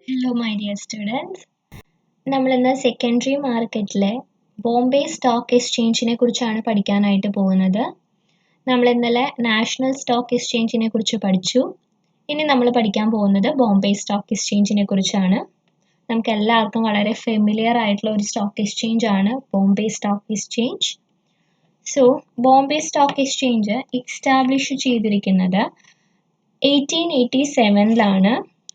Hello, my dear students. നമ്മൾ ഇന്ന് secondary മാർക്കറ്റിലെ ബോംബെ സ്റ്റോക്ക് എക്സ്ചേഞ്ചിനെ കുറിച്ചാണ് പഠിക്കാനായിട്ട് പോകുന്നത്. നമ്മൾ ഇന്നലെ നാഷണൽ സ്റ്റോക്ക് എക്സ്ചേഞ്ചിനെ കുറിച്ച് പഠിച്ചു. ഇനി നമ്മൾ പഠിക്കാൻ പോകുന്നത് ബോംബെ സ്റ്റോക്ക് എക്സ്ചേഞ്ചിനെ കുറിച്ചാണ്. നമുക്ക് എല്ലാവർക്കും വളരെ ഫെമിലിയർ ആയിട്ടുള്ള ഒരു സ്റ്റോക്ക് എക്സ്ചേഞ്ച് ആണ് Bombay stock exchange. So Bombay stock exchange establish ചെയ്തിരിക്കുന്നത് 1887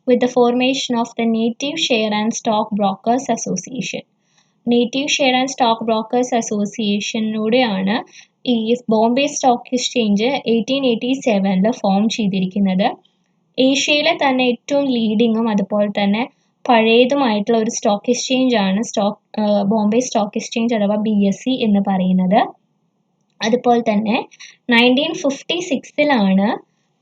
with the formation of the Native Share and Stock Brokers Association. നേറ്റീവ് ഷെയർ ആൻഡ് സ്റ്റോക്ക് ബ്രോക്കേഴ്സ് അസോസിയേഷനിലൂടെയാണ് ഈ ബോംബെ സ്റ്റോക്ക് എക്സ്ചേഞ്ച് 1887 ഫോം ചെയ്തിരിക്കുന്നത്. ഏഷ്യയിലെ തന്നെ ഏറ്റവും ലീഡിങ്ങും അതുപോലെ തന്നെ പഴയതുമായിട്ടുള്ള ഒരു സ്റ്റോക്ക് എക്സ്ചേഞ്ച് ആണ് ബോംബെ സ്റ്റോക്ക് എക്സ്ചേഞ്ച് അഥവാ BSE എന്ന് പറയുന്നത്. അതുപോലെ തന്നെ 1956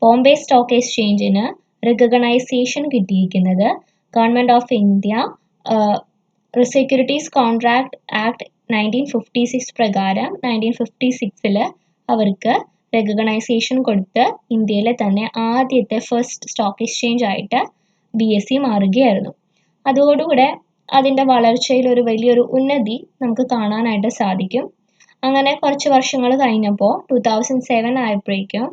ബോംബെ സ്റ്റോക്ക് എക്സ്ചേഞ്ചിന് റിക്കഗ്നൈസേഷൻ കിട്ടിയിരിക്കുന്നത്. Government of India securities contract act 1956 പ്രകാരം 1956 അവർക്ക് റെക്കഗ്നൈസേഷൻ കൊടുത്ത് ഇന്ത്യയിലെ തന്നെ ആദ്യത്തെ ഫസ്റ്റ് സ്റ്റോക്ക് എക്സ്ചേഞ്ച് ആയിട്ട് BSE മാറുകയായിരുന്നു. അതോടുകൂടെ അതിൻ്റെ വളർച്ചയിൽ ഒരു വലിയൊരു ഉന്നതി നമുക്ക് കാണാനായിട്ട് സാധിക്കും. അങ്ങനെ കുറച്ച് വർഷങ്ങൾ കഴിഞ്ഞപ്പോൾ 2007 ആയപ്പോഴേക്കും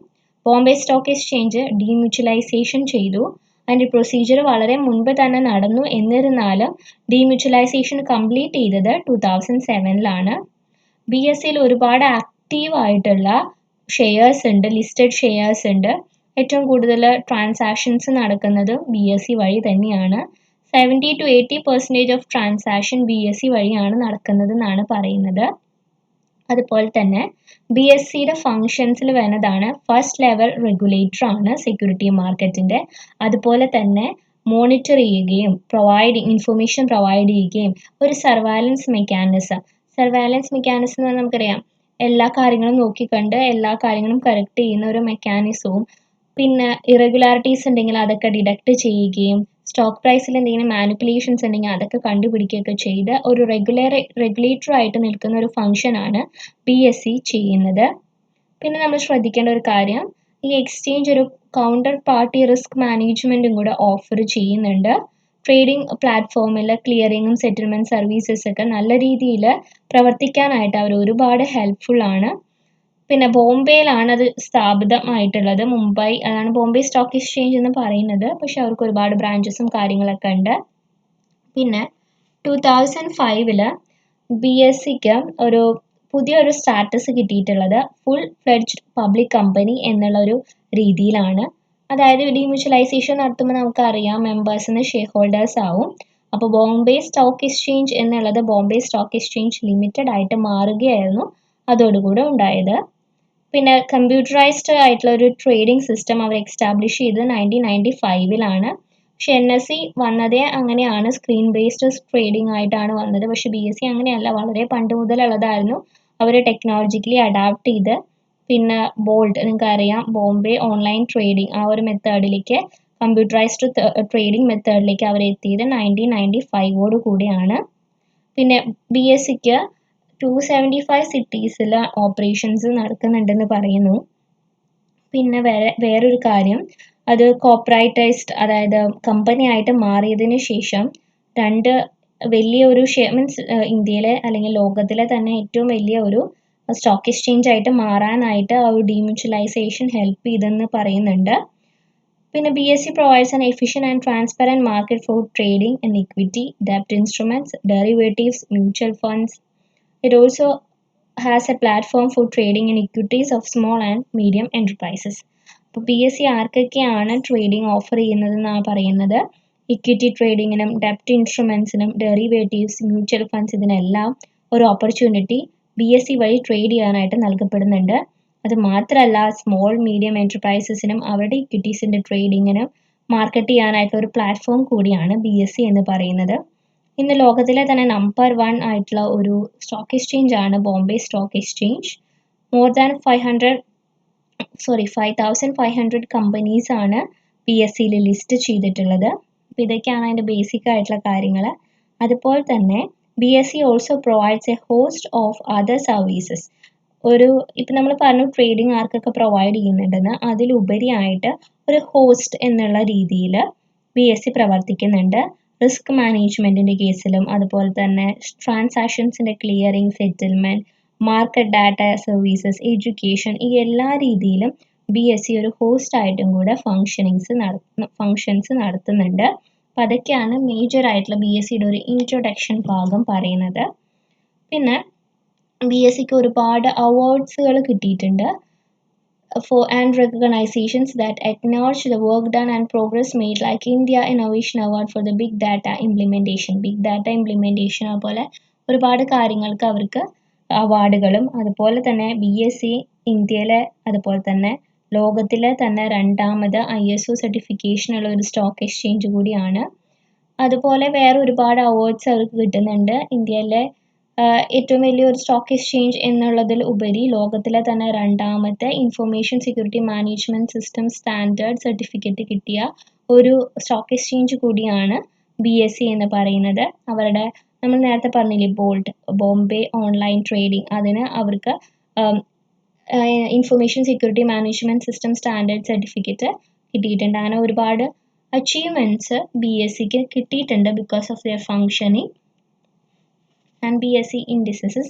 ബോംബെ സ്റ്റോക്ക് എക്സ്ചേഞ്ച് ഡീമ്യൂച്വലൈസേഷൻ ചെയ്തു. അതിൻ്റെ പ്രൊസീജിയർ വളരെ മുൻപ് തന്നെ നടന്നു. എന്നിരുന്നാലും ഡീമ്യൂച്വലൈസേഷൻ കംപ്ലീറ്റ് ചെയ്തത് 2007 BSEയിൽ ഒരുപാട് ആക്റ്റീവ് ആയിട്ടുള്ള ഷെയർസ് ഉണ്ട്, ലിസ്റ്റഡ് ഷെയർസ് ഉണ്ട്. ഏറ്റവും കൂടുതൽ ട്രാൻസാക്ഷൻസ് നടക്കുന്നത് BSE വഴി തന്നെയാണ്. 70 to 80% ഓഫ് ട്രാൻസാക്ഷൻ BSE വഴിയാണ് നടക്കുന്നതെന്നാണ് പറയുന്നത്. അതുപോലെ തന്നെ BSEയുടെ ഫങ്ഷൻസിൽ വരുന്നതാണ് ഫസ്റ്റ് ലെവൽ റെഗുലേറ്റർ ആണ് സെക്യൂരിറ്റി മാർക്കറ്റിൻ്റെ. അതുപോലെ തന്നെ മോണിറ്റർ ചെയ്യുകയും ഇൻഫർമേഷൻ പ്രൊവൈഡ് ചെയ്യുകയും ഒരു സർവൈലൻസ് മെക്കാനിസം എന്ന് പറഞ്ഞാൽ നമുക്കറിയാം എല്ലാ കാര്യങ്ങളും നോക്കിക്കണ്ട് എല്ലാ കാര്യങ്ങളും കറക്റ്റ് ചെയ്യുന്ന ഒരു മെക്കാനിസവും പിന്നെ ഇറഗുലാരിറ്റീസ് ഉണ്ടെങ്കിൽ അതൊക്കെ ഡിഡക്റ്റ് ചെയ്യുകയും സ്റ്റോക്ക് പ്രൈസിൽ എന്തെങ്കിലും മാനിപ്പുലേഷൻസ് ഉണ്ടെങ്കിൽ അതൊക്കെ കണ്ടുപിടിക്കുകയൊക്കെ ചെയ്ത് ഒരു റെഗുലേറ്റർ ആയിട്ട് നിൽക്കുന്ന ഒരു ഫംഗ്ഷനാണ് BSE ചെയ്യുന്നത്. പിന്നെ നമ്മൾ ശ്രദ്ധിക്കേണ്ട ഒരു കാര്യം, ഈ എക്സ്ചേഞ്ച് ഒരു കൗണ്ടർ പാർട്ടി റിസ്ക് മാനേജ്മെൻറ്റും കൂടെ ഓഫർ ചെയ്യുന്നുണ്ട്. ട്രേഡിംഗ് പ്ലാറ്റ്ഫോമിൽ ക്ലിയറിങ്ങും സെറ്റിൽമെൻറ്റ് സർവീസസ് ഒക്കെ നല്ല രീതിയിൽ പ്രവർത്തിക്കാനായിട്ട് അവർ ഒരുപാട് ഹെൽപ്ഫുൾ ആണ്. പിന്നെ ബോംബെയിലാണ് അത് സ്ഥാപിതമായിട്ടുള്ളത്. മുംബൈ അതാണ് ബോംബെ സ്റ്റോക്ക് എക്സ്ചേഞ്ച് എന്ന് പറയുന്നത്. പക്ഷെ അവർക്ക് ഒരുപാട് ബ്രാഞ്ചസും കാര്യങ്ങളൊക്കെ ഉണ്ട്. പിന്നെ 2005 BSEക്ക് ഒരു പുതിയൊരു സ്റ്റാറ്റസ് കിട്ടിയിട്ടുള്ളത് ഫുൾ ഫ്ലെഡ്ജ്ഡ് പബ്ലിക് കമ്പനി എന്നുള്ള ഒരു രീതിയിലാണ്. അതായത് ഡീമ്യൂച്വലൈസേഷൻ നടത്തുമ്പോൾ നമുക്കറിയാം മെമ്പേഴ്സിന് ഷെയർ ഹോൾഡേഴ്സ് ആവും. അപ്പോൾ ബോംബെ സ്റ്റോക്ക് എക്സ്ചേഞ്ച് എന്നുള്ളത് ബോംബെ സ്റ്റോക്ക് എക്സ്ചേഞ്ച് ലിമിറ്റഡ് ആയിട്ട് മാറുകയായിരുന്നു അതോടുകൂടെ ഉണ്ടായത്. പിന്നെ കമ്പ്യൂട്ടറൈസ്ഡ് ആയിട്ടുള്ള ഒരു ട്രേഡിംഗ് സിസ്റ്റം അവർ എസ്റ്റാബ്ലിഷ് ചെയ്തത് 1995 പക്ഷെ NSE വന്നതേ അങ്ങനെയാണ്, സ്ക്രീൻ ബേസ്ഡ് ട്രേഡിംഗ് ആയിട്ടാണ് വന്നത്. പക്ഷെ BSE അങ്ങനെയല്ല, വളരെ പണ്ട് മുതലുള്ളതായിരുന്നു. അവർ ടെക്നോളജിക്കലി അഡാപ്റ്റ് ചെയ്ത് പിന്നെ നിങ്ങൾക്കറിയാം ബോംബെ ഓൺലൈൻ ട്രേഡിംഗ് ആ ഒരു മെത്തേഡിലേക്ക് കമ്പ്യൂട്ടറൈസ്ഡ് ട്രേഡിംഗ് മെത്തേഡിലേക്ക് അവർ എത്തിയത് 1995 കൂടിയാണ്. പിന്നെ BSEക്ക് 275 സിറ്റീസിൽ ഓപ്പറേഷൻസ് നടക്കുന്നുണ്ടെന്ന് പറയുന്നു. പിന്നെ വേറൊരു കാര്യം, അത് കോർപ്പറേറ്റൈസ്ഡ് അതായത് കമ്പനി ആയിട്ട് മാറിയതിന് ശേഷം രണ്ട് വലിയൊരു ഇന്ത്യയിലെ അല്ലെങ്കിൽ ലോകത്തിലെ തന്നെ ഏറ്റവും വലിയ ഒരു സ്റ്റോക്ക് എക്സ്ചേഞ്ച് ആയിട്ട് മാറാനായിട്ട് ആ ഒരു ഡീമ്യൂച്വലൈസേഷൻ ഹെൽപ്പ് ചെയ്തെന്ന് പറയുന്നുണ്ട്. പിന്നെ BSE provides an efficient and transparent market for trading in equity, debt instruments, derivatives, mutual funds. It also has a platform for trading in equities of small and medium enterprises. അപ്പോൾ BSE ആർക്കൊക്കെയാണ് trading offer ചെയ്യുന്നതെന്നാണ് പറയുന്നത്. Equity ട്രേഡിങ്ങിനും ഡെപ്റ്റ് ഇൻസ്ട്രുമെൻസിനും derivatives mutual funds ഇതിനെല്ലാം ഒരു opportunity BSE വഴി trade ചെയ്യാനായിട്ട് നൽകപ്പെടുന്നുണ്ട്. അത് മാത്രമല്ല small medium എൻ്റർപ്രൈസസിനും അവരുടെ ഇക്വിറ്റീസിൻ്റെ ട്രേഡിങ്ങിനും മാർക്കറ്റ് ചെയ്യാനായിട്ടുള്ള ഒരു പ്ലാറ്റ്ഫോം കൂടിയാണ് BSE എന്ന് പറയുന്നത്. ഇന്ന് ലോകത്തിലെ തന്നെ നമ്പർ 1 ആയിട്ടുള്ള ഒരു സ്റ്റോക്ക് എക്സ്ചേഞ്ച് ആണ് Bombay stock exchange. More than 5500 companies ആണ് BSEയിൽ ലിസ്റ്റ് ചെയ്തിട്ടുള്ളത്. അപ്പോൾ ഇതൊക്കെയാണ് അതിൻ്റെ ബേസിക് ആയിട്ടുള്ള കാര്യങ്ങൾ. അതുപോലെ തന്നെ BSE also provides A host of other services. ഇപ്പം നമ്മൾ പറഞ്ഞു ട്രേഡിംഗ് ആർക്കൊക്കെ പ്രൊവൈഡ് ചെയ്യുന്നുണ്ടെന്ന്, അതിലുപരിയായിട്ട് ഒരു ഹോസ്റ്റ് എന്നുള്ള രീതിയിൽ BSE പ്രവർത്തിക്കുന്നുണ്ട്. റിസ്ക് മാനേജ്മെൻറ്റിൻ്റെ കേസിലും അതുപോലെ തന്നെ ട്രാൻസാക്ഷൻസിൻ്റെ clearing, settlement, market data services, education, ഈ എല്ലാ രീതിയിലും BSc ഒരു ഹോസ്റ്റായിട്ടും കൂടെ ഫങ്ഷൻസ് നടത്തുന്നുണ്ട്. അപ്പോൾ അതൊക്കെയാണ് മേജറായിട്ടുള്ള BScയുടെ ഒരു ഇൻട്രൊഡക്ഷൻ ഭാഗം പറയുന്നത്. പിന്നെ BScക്ക് ഒരുപാട് അവാർഡ്സുകൾ കിട്ടിയിട്ടുണ്ട് and recognizations that acknowledge the work done and progress made, like India Innovation Award for the Big Data Implementation. അതുപോലെ ഒരുപാട് കാര്യങ്ങൾക്ക് അവർക്ക് അവാർഡുകളും, അതുപോലെ തന്നെ BSc ഇന്ത്യയിലെ അതുപോലെ തന്നെ ലോകത്തിലെ തന്നെ രണ്ടാമത് ISO സർട്ടിഫിക്കേഷനുള്ള ഒരു സ്റ്റോക്ക് എക്സ്ചേഞ്ച് കൂടിയാണ്. അതുപോലെ വേറെ ഒരുപാട് അവാർഡ്സ് അവർക്ക് കിട്ടുന്നുണ്ട്. ഇന്ത്യയിലെ ഏറ്റവും വലിയൊരു സ്റ്റോക്ക് എക്സ്ചേഞ്ച് എന്നുള്ളതിൽ ഉപരി ലോകത്തിലെ തന്നെ രണ്ടാമത്തെ information security management system standard certificate കിട്ടിയ ഒരു സ്റ്റോക്ക് എക്സ്ചേഞ്ച് കൂടിയാണ് BSc എന്ന് പറയുന്നത്. അവരുടെ നമ്മൾ നേരത്തെ പറഞ്ഞില്ലേ ബോംബെ ഓൺലൈൻ ട്രേഡിംഗ്, അതിന് അവർക്ക് information security management system standard certificate കിട്ടിയിട്ടുണ്ട്. അങ്ങനെ ഒരുപാട് അച്ചീവ്മെൻറ്റ്സ് BScക്ക് കിട്ടിയിട്ടുണ്ട് because of their functioning. And BSc indices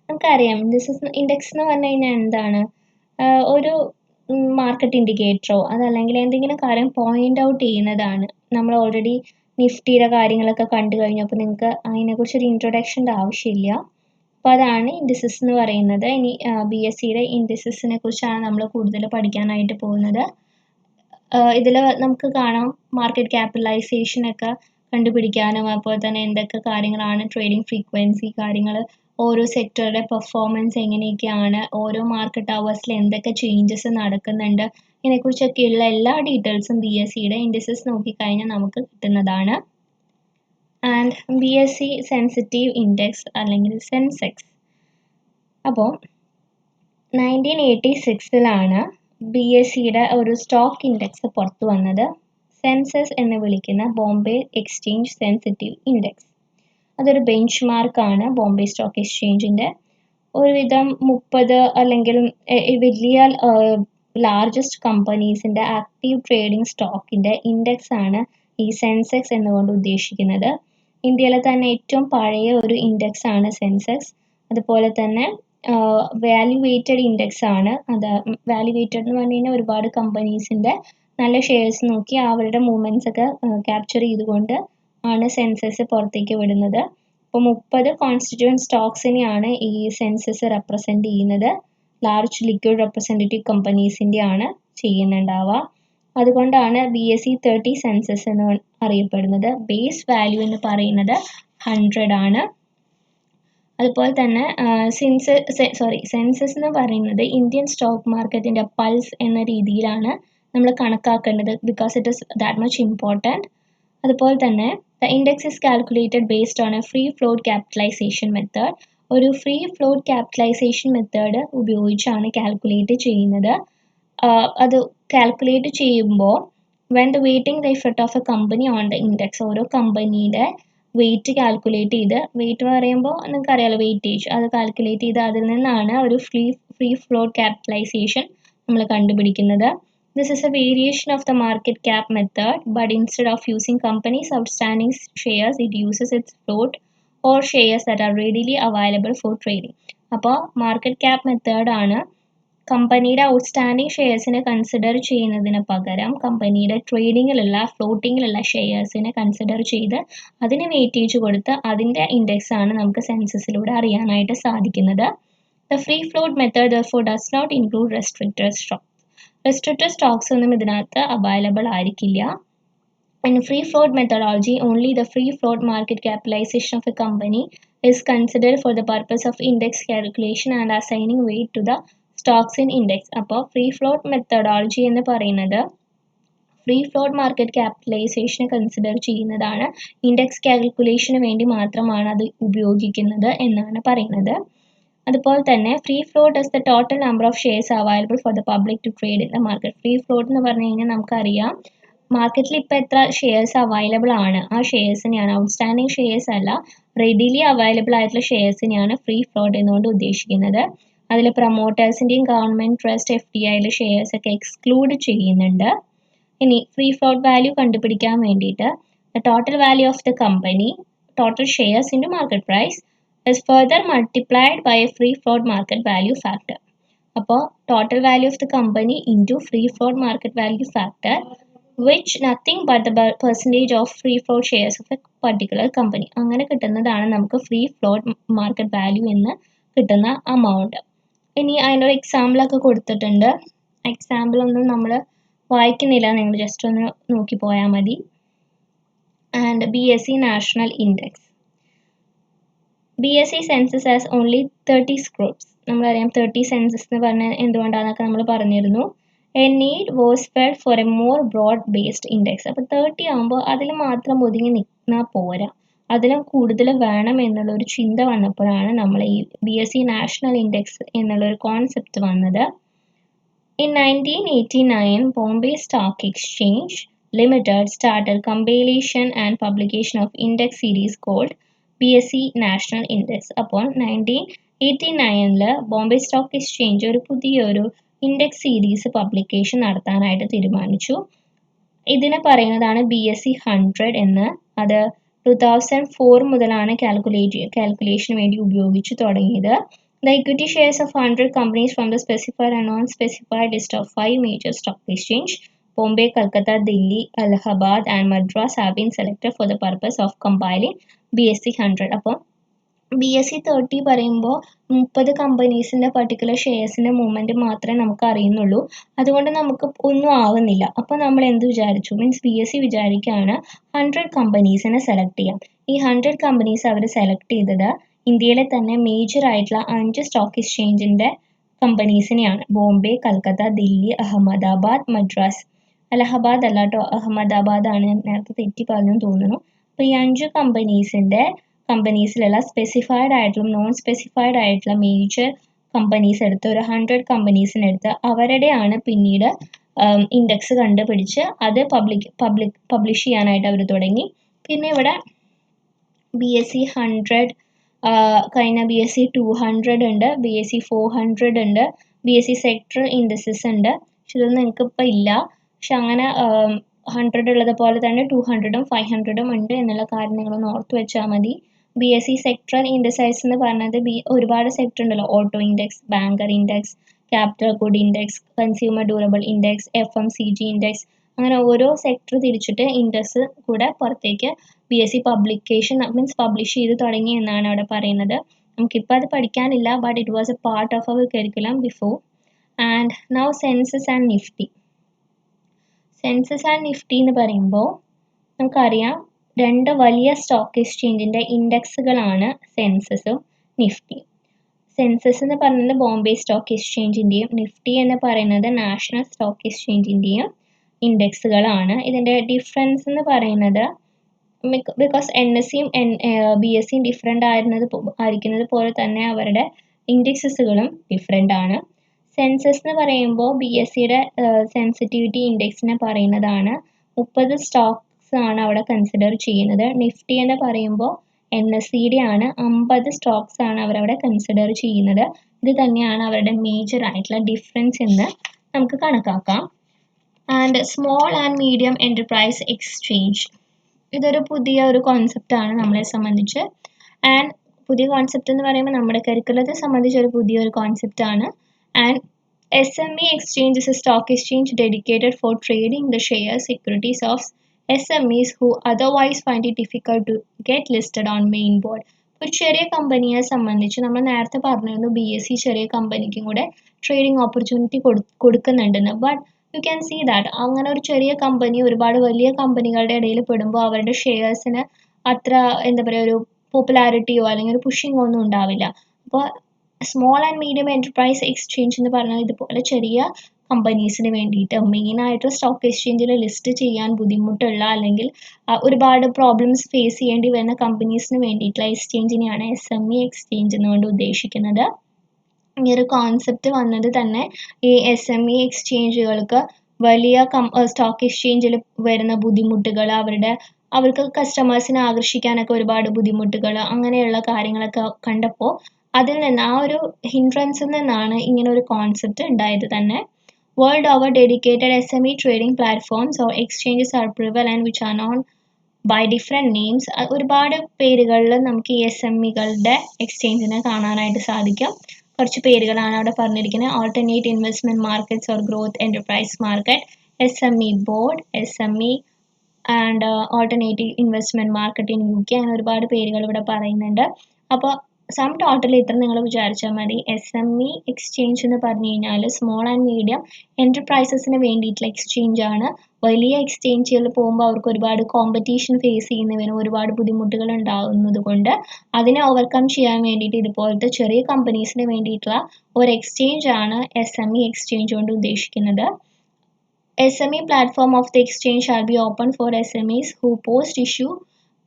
നമുക്കറിയാം. ഇൻഡെക്സ് എന്ന് പറഞ്ഞു കഴിഞ്ഞാൽ എന്താണ്? ഒരു മാർക്കറ്റ് ഇൻഡിക്കേറ്ററോ അതല്ലെങ്കിൽ എന്തെങ്കിലും കാര്യം പോയിൻ്റ് ഔട്ട് ചെയ്യുന്നതാണ്. നമ്മൾ ഓൾറെഡി നിഫ്റ്റിയുടെ കാര്യങ്ങളൊക്കെ കണ്ടു കഴിഞ്ഞപ്പോൾ നിങ്ങൾക്ക് അതിനെക്കുറിച്ചൊരു ഇൻട്രൊഡക്ഷൻ്റെ ആവശ്യമില്ല. അപ്പോൾ അതാണ് ഇൻഡിസസ് എന്ന് പറയുന്നത്. ഇനി BScയുടെ ഇൻഡിസസിനെ കുറിച്ചാണ് നമ്മൾ കൂടുതൽ പഠിക്കാനായിട്ട് പോകുന്നത്. ഇതിൽ നമുക്ക് കാണാം മാർക്കറ്റ് ക്യാപിറ്റലൈസേഷനൊക്കെ കണ്ടുപിടിക്കാനും അതുപോലെ തന്നെ എന്തൊക്കെ കാര്യങ്ങളാണ് ട്രേഡിംഗ് ഫ്രീക്വൻസി കാര്യങ്ങൾ, ഓരോ സെക്ടറുടെ പെർഫോമൻസ് എങ്ങനെയൊക്കെയാണ്, ഓരോ മാർക്കറ്റ് അവേഴ്സിൽ എന്തൊക്കെ ചേഞ്ചസ് നടക്കുന്നുണ്ട്, ഇതിനെക്കുറിച്ചൊക്കെയുള്ള എല്ലാ ഡീറ്റെയിൽസും BScയുടെ ഇൻഡിസസ് നോക്കിക്കഴിഞ്ഞാൽ നമുക്ക് കിട്ടുന്നതാണ്. ആൻഡ് BSc സെൻസിറ്റീവ് ഇൻഡെക്സ് അല്ലെങ്കിൽ സെൻസെക്സ്. അപ്പോൾ 1986 BScയുടെ ഒരു സ്റ്റോക്ക് ഇൻഡെക്സ് പുറത്തു വന്നത്. സെൻസസ് എന്ന് വിളിക്കുന്ന ബോംബെ എക്സ്ചേഞ്ച് സെൻസിറ്റീവ് ഇൻഡെക്സ്. അതൊരു ബെഞ്ച് മാർക്കാണ് ബോംബെ സ്റ്റോക്ക് എക്സ്ചേഞ്ചിൻ്റെ. ഒരുവിധം 30 അല്ലെങ്കിൽ വലിയ ലാർജസ്റ്റ് കമ്പനീസിൻ്റെ ആക്റ്റീവ് ട്രേഡിംഗ് സ്റ്റോക്കിൻ്റെ ഇൻഡെക്സ് ആണ് ഈ സെൻസെക്സ് എന്നുകൊണ്ട് ഉദ്ദേശിക്കുന്നത്. ഇന്ത്യയിലെ തന്നെ ഏറ്റവും പഴയ ഒരു ഇൻഡെക്സ് ആണ് സെൻസെക്സ്. അതുപോലെ തന്നെ വാല്യുവേറ്റഡ് ഇൻഡെക്സ് ആണ്. അത് വാല്യുവേറ്റഡ് എന്ന് പറഞ്ഞു കഴിഞ്ഞാൽ ഒരുപാട് കമ്പനീസിൻ്റെ നല്ല ഷെയർസ് നോക്കി അവരുടെ മൂവ്മെൻറ്റ്സ് ഒക്കെ ക്യാപ്ചർ ചെയ്തുകൊണ്ട് ആണ് സെൻസസ് പുറത്തേക്ക് വിടുന്നത്. അപ്പോൾ 30 കോൺസ്റ്റിറ്റ്യൂവൻറ്റ് സ്റ്റോക്സിനെയാണ് ഈ സെൻസസ് റെപ്രസെൻറ്റ് ചെയ്യുന്നത്. ലാർജ് ലിക്വിഡ് റെപ്രസെൻറ്റേറ്റീവ് കമ്പനീസിൻ്റെയാണ് ചെയ്യുന്നുണ്ടാവുക. അതുകൊണ്ടാണ് BSc 30 സെൻസസ് എന്ന് അറിയപ്പെടുന്നത്. ബേസ് വാല്യൂ എന്ന് പറയുന്നത് 100 ആണ്. അതുപോലെ തന്നെ സെൻസസ് എന്ന് പറയുന്നത് ഇന്ത്യൻ സ്റ്റോക്ക് മാർക്കറ്റിൻ്റെ പൾസ് എന്ന രീതിയിലാണ് നമ്മൾ കണക്കാക്കേണ്ടത്, because it is that much important. അതുപോലെ തന്നെ the index is calculated based on a free float capitalisation method. ഒരു ഫ്രീ ഫ്ലോട്ട് ക്യാപിറ്റലൈസേഷൻ മെത്തേഡ് ഉപയോഗിച്ചാണ് കാൽക്കുലേറ്റ് ചെയ്യുന്നത്. അത് കാൽക്കുലേറ്റ് ചെയ്യുമ്പോൾ when the weighting the effect of a company on the index, ഓരോ കമ്പനിയുടെ wait calculate ചെയ്ത്, വെയിറ്റ് പറയുമ്പോൾ നിങ്ങൾക്കറിയാലോ വെയിറ്റേജ്, അത് കാൽക്കുലേറ്റ് ചെയ്ത് അതിൽ നിന്നാണ് ഒരു ഫ്രീ ഫ്ലോട്ട് ക്യാപിറ്റലൈസേഷൻ നമ്മൾ കണ്ടുപിടിക്കുന്നത്. This is a variation of the market cap method, but instead of using companies' outstanding shares, it uses its float or shares that are readily available for trading. അപ്പോൾ market cap മെത്തേഡാണ് കമ്പനിയുടെ outstanding ഷെയർസിനെ consider ചെയ്യുന്നതിന് പകരം കമ്പനിയുടെ ട്രേഡിങ്ങിലുള്ള ഫ്ലോട്ടിങ്ങിലുള്ള ഷെയർസിനെ consider ചെയ്ത് അതിന് weightage കൊടുത്ത് അതിൻ്റെ ഇൻഡെക്സ് ആണ് നമുക്ക് സെൻസസിലൂടെ അറിയാനായിട്ട് സാധിക്കുന്നത്. The free float method therefore does not include restricted stocks. Restricted stocks ഒന്നും ഇതിനകത്ത് അവൈലബിൾ ആയിരിക്കില്ല. In free float methodology, only the free float market capitalization of a company is considered for the purpose of index calculation and assigning weight to the stocks in index. അപ്പോൾ free float methodology എന്ന് പറയുന്നത് free float market ക്യാപിറ്റലൈസേഷനെ consider ചെയ്യുന്നതാണ്. Index കാൽക്കുലേഷന് വേണ്ടി മാത്രമാണ് അത് ഉപയോഗിക്കുന്നത് എന്നാണ് പറയുന്നത്. അതുപോലെ തന്നെ free float is the total number of shares available for the public to trade in the market. Free float എന്ന് പറഞ്ഞു കഴിഞ്ഞാൽ നമുക്കറിയാം മാർക്കറ്റിൽ ഇപ്പോൾ എത്ര ഷെയർസ് അവൈലബിൾ ആണ് ആ ഷെയർസിനെയാണ്, ഔട്ട്സ്റ്റാൻഡിങ് ഷെയർസ് അല്ല, റെഡിലി അവൈലബിൾ ആയിട്ടുള്ള ഷെയർസിനെയാണ് ഫ്രീ ഫ്ലോട്ട് എന്നുകൊണ്ട് ഉദ്ദേശിക്കുന്നത്. അതിൽ പ്രൊമോട്ടേഴ്സിൻ്റെയും ഗവൺമെൻറ് ട്രസ്റ്റ് FDIയിലെ ഷെയർസ് ഒക്കെ എക്സ്ക്ലൂഡ് ചെയ്യുന്നുണ്ട്. ഇനി ഫ്രീ ഫ്ലോട്ട് വാല്യൂ കണ്ടുപിടിക്കാൻ വേണ്ടിയിട്ട് The total value of the company, total shares into market price, is further multiplied by a free float market value factor. അപ്പോൾ total value of the company into free float market value factor which nothing but the percentage of free float shares of A particular company. അങ്ങനെ കിട്ടുന്നതാണ് നമുക്ക് free float market value എന്ന് കിട്ടുന്ന amount. ഇനി അതിൻ്റെ ഒരു എക്സാമ്പിളൊക്കെ കൊടുത്തിട്ടുണ്ട്. എക്സാമ്പിൾ ഒന്നും നമ്മൾ വായിക്കുന്നില്ല, നിങ്ങൾ ജസ്റ്റ് ഒന്ന് നോക്കി പോയാൽ മതി. And BSE national index. BSE Sensex has only 30 groups. നമ്മളറിയാം 30 സെൻസസ് എന്ന് പറഞ്ഞാൽ എന്തുകൊണ്ടാണെന്നൊക്കെ നമ്മൾ പറഞ്ഞിരുന്നു. A need was felt for a more broad based index. അപ്പോൾ 30 ആകുമ്പോൾ അതിൽ മാത്രം ഒതുങ്ങി നിന്നാൽ പോരാ, അതിലും കൂടുതൽ വേണം എന്നുള്ളൊരു ചിന്ത വന്നപ്പോഴാണ് നമ്മൾ ഈ BSE നാഷണൽ ഇൻഡെക്സ് എന്നുള്ളൊരു കോൺസെപ്റ്റ് വന്നത്. In 1989, Bombay Stock Exchange Limited started compilation and publication of index series called BSE National Index. അപ്പോൾ 1989 ബോംബെ സ്റ്റോക്ക് എക്സ്ചേഞ്ച് ഒരു പുതിയൊരു ഇൻഡെക്സ് സീരീസ് പബ്ലിക്കേഷൻ നടത്താനായിട്ട് തീരുമാനിച്ചു. ഇതിനെ പറയുന്നതാണ് BSE 100 എന്ന്. അത് 2004 മുതലാണ് കാൽക്കുലേഷന് വേണ്ടി ഉപയോഗിച്ചു തുടങ്ങിയത്. The equity shares of 100 companies from the specified and non-specified list of 5 major stock exchange, Bombay, Calcutta, Delhi, Allahabad and Madras have been selected for the purpose of compiling BSE 100. അപ്പോൾ BSE 30 പറയുമ്പോൾ 30 കമ്പനീസിൻ്റെ particular ഷെയർസിൻ്റെ movement മാത്രമേ നമുക്ക് അറിയുന്നുള്ളൂ. അതുകൊണ്ട് നമുക്ക് ഒന്നും ആവുന്നില്ല. അപ്പോൾ നമ്മൾ എന്ത് വിചാരിച്ചു, മീൻസ് BSE വിചാരിക്കുകയാണ് 100 കമ്പനീസിനെ സെലക്ട് ചെയ്യാം. ഈ 100 കമ്പനീസ് അവർ സെലക്ട് ചെയ്തത് ഇന്ത്യയിലെ തന്നെ മേജർ ആയിട്ടുള്ള 5 സ്റ്റോക്ക് എക്സ്ചേഞ്ചിൻ്റെ കമ്പനീസിനെയാണ്. ബോംബെ, കൽക്കത്ത, ദില്ലി, അഹമ്മദാബാദ്, മദ്രാസ്. അലഹബാദ് അല്ല കേട്ടോ, അഹമ്മദാബാദാണ്, ഞാൻ നേരത്തെ തെറ്റി പറഞ്ഞു തോന്നുന്നു. അപ്പോൾ ഈ 5 കമ്പനീസിലുള്ള സ്പെസിഫൈഡ് ആയിട്ടുള്ള നോൺ സ്പെസിഫൈഡ് ആയിട്ടുള്ള മേജർ കമ്പനീസ് എടുത്ത് ഒരു 100 കമ്പനീസിനെടുത്ത് അവരുടെയാണ് പിന്നീട് ഇൻഡെക്സ് കണ്ടുപിടിച്ച് അത് പബ്ലിഷ് ചെയ്യാനായിട്ട് അവർ തുടങ്ങി. പിന്നെ ഇവിടെ BSE 100 കഴിഞ്ഞ BSE 200 ഉണ്ട്, BSE 400 ഉണ്ട്, BSE സെക്ടറൽ ഇൻഡെക്സസ് ഉണ്ട്. പക്ഷെ ഇതൊന്നും എനിക്കിപ്പോൾ ഇല്ല. പക്ഷെ അങ്ങനെ 100 ഉള്ളത് പോലെ തന്നെ 200ഉം 500ഉം ഉണ്ട് എന്നുള്ള കാര്യം നിങ്ങളൊന്ന് ഓർത്ത് വെച്ചാൽ മതി. BSE സെക്ടറൽ ഇൻഡെക്സൈസ് എന്ന് പറഞ്ഞത് ഒരുപാട് സെക്ടർ ഉണ്ടല്ലോ. Auto index, banker index, capital good index, consumer durable index, FMCG index, അങ്ങനെ ഓരോ സെക്ടർ തിരിച്ചിട്ട് ഇൻഡെക്സ് കൂടെ പുറത്തേക്ക് BSE പബ്ലിക്കേഷൻ മീൻസ് പബ്ലിഷ് ചെയ്ത് തുടങ്ങി എന്നാണ് അവിടെ പറയുന്നത്. നമുക്കിപ്പോൾ അത് പഠിക്കാനില്ല, but it was a part of our curriculum before. And now Sensex and Nifty. Sensex and Nifty എന്ന് പറയുമ്പോൾ നമുക്കറിയാം 2 വലിയ സ്റ്റോക്ക് എക്സ്ചേഞ്ചിൻ്റെ ഇൻഡെക്സുകളാണ് സെൻസസും നിഫ്റ്റിയും. സെൻസസ് എന്ന് പറയുന്നത് ബോംബെ സ്റ്റോക്ക് എക്സ്ചേഞ്ചിൻ്റെയും നിഫ്റ്റി എന്ന് പറയുന്നത് നാഷണൽ സ്റ്റോക്ക് എക്സ്ചേഞ്ചിൻ്റെയും ഇൻഡെക്സുകളാണ്. ഇതിൻ്റെ ഡിഫറൻസ് എന്ന് പറയുന്നത് ബിക്കോസ് NSEയും BSEയും ഡിഫറെൻ്റ് ആയിരിക്കുന്നത് പോലെ തന്നെ അവരുടെ ഇൻഡെക്സസുകളും ഡിഫറെൻ്റ് ആണ്. സെൻസസ് എന്ന് പറയുമ്പോൾ BSEയുടെ സെൻസിറ്റിവിറ്റി ഇൻഡെക്സിനെ പറയുന്നതാണ്. 30 സ്റ്റോക്സ് ആണ് അവിടെ കൺസിഡർ ചെയ്യുന്നത്. നിഫ്റ്റി എന്ന് പറയുമ്പോൾ NSEയുടെ ആണ്, 50 സ്റ്റോക്സ് ആണ് അവരവിടെ കൺസിഡർ ചെയ്യുന്നത്. ഇത് തന്നെയാണ് അവരുടെ മേജർ ആയിട്ടുള്ള ഡിഫറൻസ് എന്ന് നമുക്ക് കണക്കാക്കാം. And small and medium enterprise exchange, ഇതൊരു പുതിയ ഒരു കോൺസെപ്റ്റാണ് നമ്മളെ സംബന്ധിച്ച്. ആൻഡ് പുതിയ കോൺസെപ്റ്റ് എന്ന് പറയുമ്പോൾ നമ്മുടെ കരിക്കുലത്തെ സംബന്ധിച്ച് ഒരു പുതിയൊരു കോൺസെപ്റ്റാണ്. And SME exchange is a stock exchange dedicated for trading the shares securities of SMEs who otherwise find it difficult to get listed on main board. ഒരു ചെറിയ കമ്പനിയെ സംബന്ധിച്ച് നമ്മൾ നേരത്തെ പറഞ്ഞിരുന്നു BSE ചെറിയ കമ്പനിക്കും കൂടെ ട്രേഡിംഗ് ഓപ്പർച്യൂണിറ്റി കൊടുക്കുന്നുണ്ടെന്ന്. But you can see that അങ്ങനെ ഒരു ചെറിയ കമ്പനി ഒരുപാട് വലിയ കമ്പനികളുടെ ഇടയിൽ പെടുമ്പോൾ അവരുടെ ഷെയർസിന് അത്ര എന്താ പറയുക ഒരു പോപ്പുലാരിറ്റിയോ അല്ലെങ്കിൽ ഒരു പുഷിങ്ങോ ഒന്നും ഉണ്ടാവില്ല. അപ്പോൾ small and medium enterprise exchange എന്ന് പറഞ്ഞാൽ ഇതുപോലെ ചെറിയ കമ്പനീസിന് വേണ്ടിയിട്ട് മെയിനായിട്ട് സ്റ്റോക്ക് എക്സ്ചേഞ്ചിൽ ലിസ്റ്റ് ചെയ്യാൻ ബുദ്ധിമുട്ടുള്ള അല്ലെങ്കിൽ ഒരുപാട് പ്രോബ്ലംസ് ഫേസ് ചെയ്യേണ്ടി വരുന്ന കമ്പനീസിന് വേണ്ടിയിട്ടുള്ള എക്സ്ചേഞ്ചിനെയാണ് SME എക്സ്ചേഞ്ച് എന്നുകൊണ്ട് ഉദ്ദേശിക്കുന്നത്. ഈ ഒരു കോൺസെപ്റ്റ് വന്നത് തന്നെ ഈ SME എക്സ്ചേഞ്ചുകൾക്ക് വലിയ സ്റ്റോക്ക് എക്സ്ചേഞ്ചിൽ വരുന്ന ബുദ്ധിമുട്ടുകൾ, അവർക്ക് കസ്റ്റമേഴ്സിനെ ആകർഷിക്കാനൊക്കെ ഒരുപാട് ബുദ്ധിമുട്ടുകൾ, അങ്ങനെയുള്ള കാര്യങ്ങളൊക്കെ കണ്ടപ്പോൾ അതിൽ നിന്ന് ആ ഒരു ഹിൻഡ്രൻസിൽ നിന്നാണ് ഇങ്ങനെ ഒരു കോൺസെപ്റ്റ് ഉണ്ടായത് തന്നെ. World over dedicated SME trading platforms or exchanges are prevalent which are not by different names. ഒരുപാട് പേരുകളിൽ നമുക്ക് ഈ SMEകളുടെ എക്സ്ചേഞ്ചിനെ കാണാനായിട്ട് സാധിക്കും. കുറച്ച് പേരുകളാണ് അവിടെ പറഞ്ഞിരിക്കുന്നത്. Alternate investment markets or growth enterprise market, SME board, SME and alternative investment market in UK, അങ്ങനെ ഒരുപാട് പേരുകൾ ഇവിടെ പറയുന്നുണ്ട്. അപ്പോൾ സം ടോട്ടൽ ഇത്ര നിങ്ങൾ വിചാരിച്ചാൽ മതി. SME എക്സ്ചേഞ്ച് എന്ന് പറഞ്ഞു കഴിഞ്ഞാൽ സ്മോൾ ആൻഡ് മീഡിയം എൻ്റർപ്രൈസസിന് വേണ്ടിയിട്ടുള്ള എക്സ്ചേഞ്ച് ആണ്. വലിയ എക്സ്ചേഞ്ചുകളിൽ പോകുമ്പോൾ അവർക്ക് ഒരുപാട് കോമ്പറ്റീഷൻ ഫേസ് ചെയ്യുന്ന വരും, ഒരുപാട് ബുദ്ധിമുട്ടുകൾ ഉണ്ടാകുന്നത് കൊണ്ട് അതിനെ ഓവർകം ചെയ്യാൻ വേണ്ടിയിട്ട് ഇതുപോലത്തെ ചെറിയ കമ്പനീസിന് വേണ്ടിയിട്ടുള്ള ഒരു എക്സ്ചേഞ്ച് ആണ് SME എക്സ്ചേഞ്ച് കൊണ്ട് ഉദ്ദേശിക്കുന്നത്. SME platform of the exchange shall be open for SMEs who post issue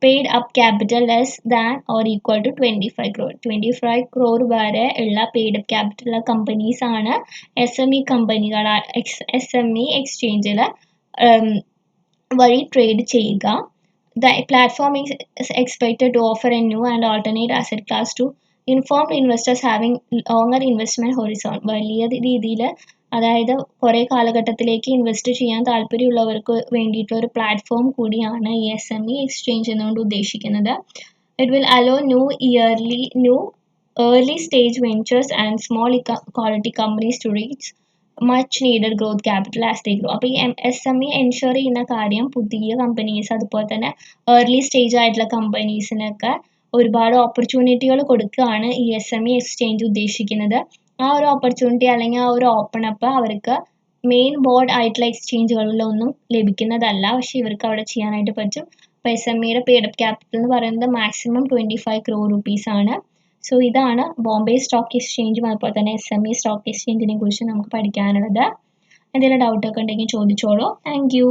paid up capital less than or equal to 25 crore. 25 crore വരെ ഉള്ള paid up capital ഉള്ള കമ്പനീസ് ആണ് SME കമ്പനികൾ SME എക്സ്ചേഞ്ചിൽ വഴി trade ചെയ്യുക. The platform is expected to offer a new and alternate asset class to informed investors having longer investment horizon. വലിയ രീതിയിൽ, അതായത് കുറേ കാലഘട്ടത്തിലേക്ക് ഇൻവെസ്റ്റ് ചെയ്യാൻ താല്പര്യമുള്ളവർക്ക് വേണ്ടിയിട്ടുള്ള ഒരു പ്ലാറ്റ്ഫോം കൂടിയാണ് ഈ SME എക്സ്ചേഞ്ച് എന്നുകൊണ്ട് ഉദ്ദേശിക്കുന്നത്. It will hello new early stage ventures and small quality companies to reach much needed growth capital as they grow. അപ്പോൾ ഈ SME എൻഷുർ ചെയ്യുന്ന കാര്യം പുതിയ കമ്പനീസ്, അതുപോലെ തന്നെ ഏർലി സ്റ്റേജ് ആയിട്ടുള്ള കമ്പനീസിനൊക്കെ ഒരുപാട് ഓപ്പർച്യൂണിറ്റികൾ കൊടുക്കുകയാണ് ഈ SME എക്സ്ചേഞ്ച് ഉദ്ദേശിക്കുന്നത്. ആ ഒരു ഓപ്പർച്യൂണിറ്റി അല്ലെങ്കിൽ ആ ഒരു ഓപ്പൺ അപ്പ് അവർക്ക് മെയിൻ ബോർഡ് ആയിട്ടുള്ള എക്സ്ചേഞ്ചുകളിലൊന്നും ലഭിക്കുന്നതല്ല. പക്ഷെ ഇവർക്ക് അവിടെ ചെയ്യാനായിട്ട് പറ്റും. അപ്പോൾ SMEയുടെ പെയ്ഡ് അപ്പ് ക്യാപിറ്റൽ എന്ന് പറയുന്നത് മാക്സിമം 25 crore rupees ആണ്. സോ ഇതാണ് ബോംബെ സ്റ്റോക്ക് എക്സ്ചേഞ്ചും അതുപോലെ തന്നെ SME സ്റ്റോക്ക് എക്സ്ചേഞ്ചിനെ കുറിച്ച് നമുക്ക് പഠിക്കാനുള്ളത്. എന്തെങ്കിലും ഡൗട്ടൊക്കെ ഉണ്ടെങ്കിൽ ചോദിച്ചോളൂ. Thank you.